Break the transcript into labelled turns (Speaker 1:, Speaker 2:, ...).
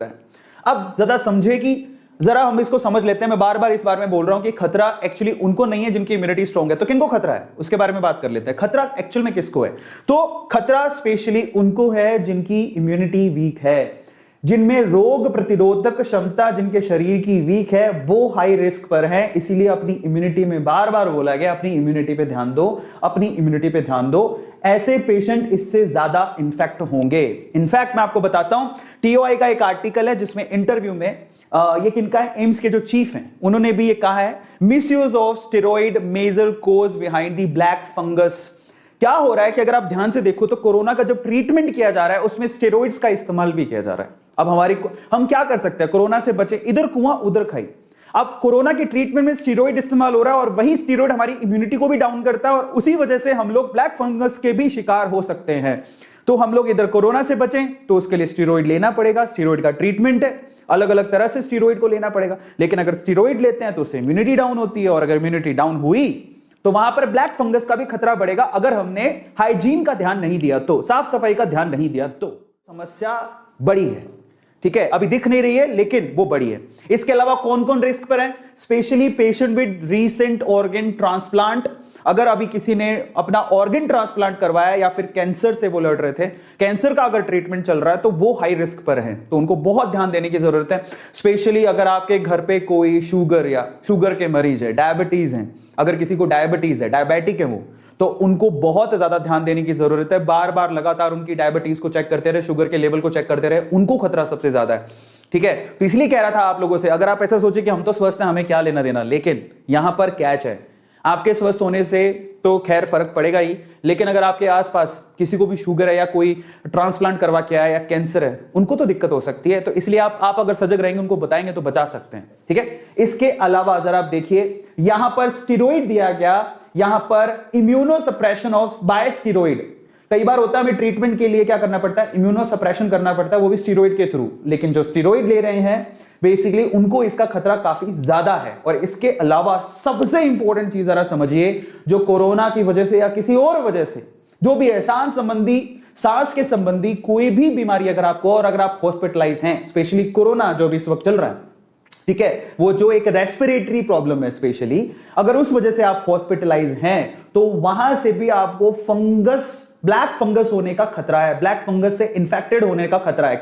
Speaker 1: है। अब ज्यादा समझे कि जरा हम इसको समझ लेते हैं। मैं बार बार इस बारे में बोल रहा हूं कि खतरा एक्चुअली उनको नहीं है जिनकी इम्यूनिटी स्ट्रांग है। तो किनको खतरा है उसके बारे में बात कर लेते हैं। खतरा एक्चुअल में किसको है? तो खतरा स्पेशली उनको है जिनकी इम्यूनिटी वीक है, जिनमें रोग प्रतिरोधक क्षमता जिनके शरीर की वीक है, वो हाई रिस्क पर है। इसीलिए अपनी इम्यूनिटी में बार बार बोला गया अपनी इम्यूनिटी पे ध्यान दो, अपनी इम्यूनिटी पे ध्यान दो। ऐसे पेशेंट इससे ज्यादा इन्फेक्ट होंगे। इनफैक्ट मैं आपको बताता हूं, टीओआई का एक आर्टिकल है जिसमें इंटरव्यू में ये किनका है, एम्स के जो चीफ हैं उन्होंने भी ये कहा है, misuse of steroid major cause behind the black fungus. क्या हो रहा है कि अगर आप ध्यान से देखो तो कोरोना का जब ट्रीटमेंट किया जा रहा है उसमें स्टेरॉइड्स का इस्तेमाल भी किया जा रहा है। अब हम क्या कर सकते हैं, कोरोना से बचे, इधर कुआं उधर खाई। अब कोरोना के ट्रीटमेंट में स्टेरॉइड इस्तेमाल हो रहा है और वही स्टेरॉइड हमारी इम्यूनिटी को भी डाउन करता है और उसी वजह से हम लोग ब्लैक फंगस के भी शिकार हो सकते हैं। तो हम लोग इधर कोरोना से बचें तो उसके लिए स्टेरॉइड लेना पड़ेगा, स्टेरॉइड का ट्रीटमेंट है, अलग अलग तरह से स्टेरॉइड को लेना पड़ेगा। लेकिन अगर स्टेरॉइड लेते हैं तो उससे इम्यूनिटी डाउन होती है और अगर इम्यूनिटी डाउन हुई तो वहां पर ब्लैक फंगस का भी खतरा बढ़ेगा अगर हमने हाइजीन का ध्यान नहीं दिया तो, साफ सफाई का ध्यान नहीं दिया तो। समस्या बड़ी है, ठीक है, अभी दिख नहीं रही है लेकिन वो बड़ी है। इसके अलावा कौन कौन रिस्क पर है? Specially patient with recent organ transplant. अगर अभी किसी ने अपना ऑर्गन ट्रांसप्लांट करवाया या फिर कैंसर से वो लड़ रहे थे, कैंसर का अगर ट्रीटमेंट चल रहा है तो वो हाई रिस्क पर है, तो उनको बहुत ध्यान देने की जरूरत है। स्पेशली अगर आपके घर पे कोई शुगर या शुगर के मरीज है, डायबिटीज है, अगर किसी को डायबिटीज है, डायबिटिक है वो, तो उनको बहुत ज्यादा ध्यान देने की जरूरत है। बार बार लगातार उनकी डायबिटीज को चेक करते रहे, शुगर के लेवल को चेक करते रहे, उनको खतरा सबसे ज्यादा है, ठीक है। तो इसलिए कह रहा था आप लोगों से, अगर आप ऐसा सोचे कि हम तो स्वस्थ हैं हमें क्या लेना देना, लेकिन यहां पर कैच है, आपके स्वस्थ होने से तो खैर फर्क पड़ेगा ही, लेकिन अगर आपके आसपास किसी को भी शुगर है या कोई ट्रांसप्लांट करवा के आया या कैंसर है, उनको तो दिक्कत हो सकती है। तो इसलिए आप अगर सजग रहेंगे, उनको बताएंगे तो बचा सकते हैं, ठीक है। इसके अलावा जरा आप देखिए, यहां पर स्टेरॉइड दिया गया, यहां पर immunosuppression of by steroid. कई बार होता है हमें ट्रीटमेंट के लिए क्या करना पड़ता है, इम्यूनो सप्रेशन करना पड़ता है, वो भी स्टेरॉइड के थ्रू। लेकिन जो स्टेरॉइड ले रहे हैं बेसिकली उनको इसका खतरा काफी ज्यादा है। और इसके अलावा सबसे इंपॉर्टेंट चीज जरा समझिए, जो कोरोना की वजह से या किसी और वजह से जो भी है, सांस के संबंधी कोई भी बीमारी अगर आपको, और अगर आप हॉस्पिटलाइज हैं, स्पेशली कोरोना जो भी इस वक्त चल रहा है, ठीक है, वो जो एक रेस्पिरेटरी प्रॉब्लम है स्पेशली, अगर उस वजह से आप हॉस्पिटलाइज हैं तो वहां से भी आपको फंगस, ब्लैक फंगस होने का खतरा है, ब्लैक फंगस से इंफेक्टेड होने का खतरा है।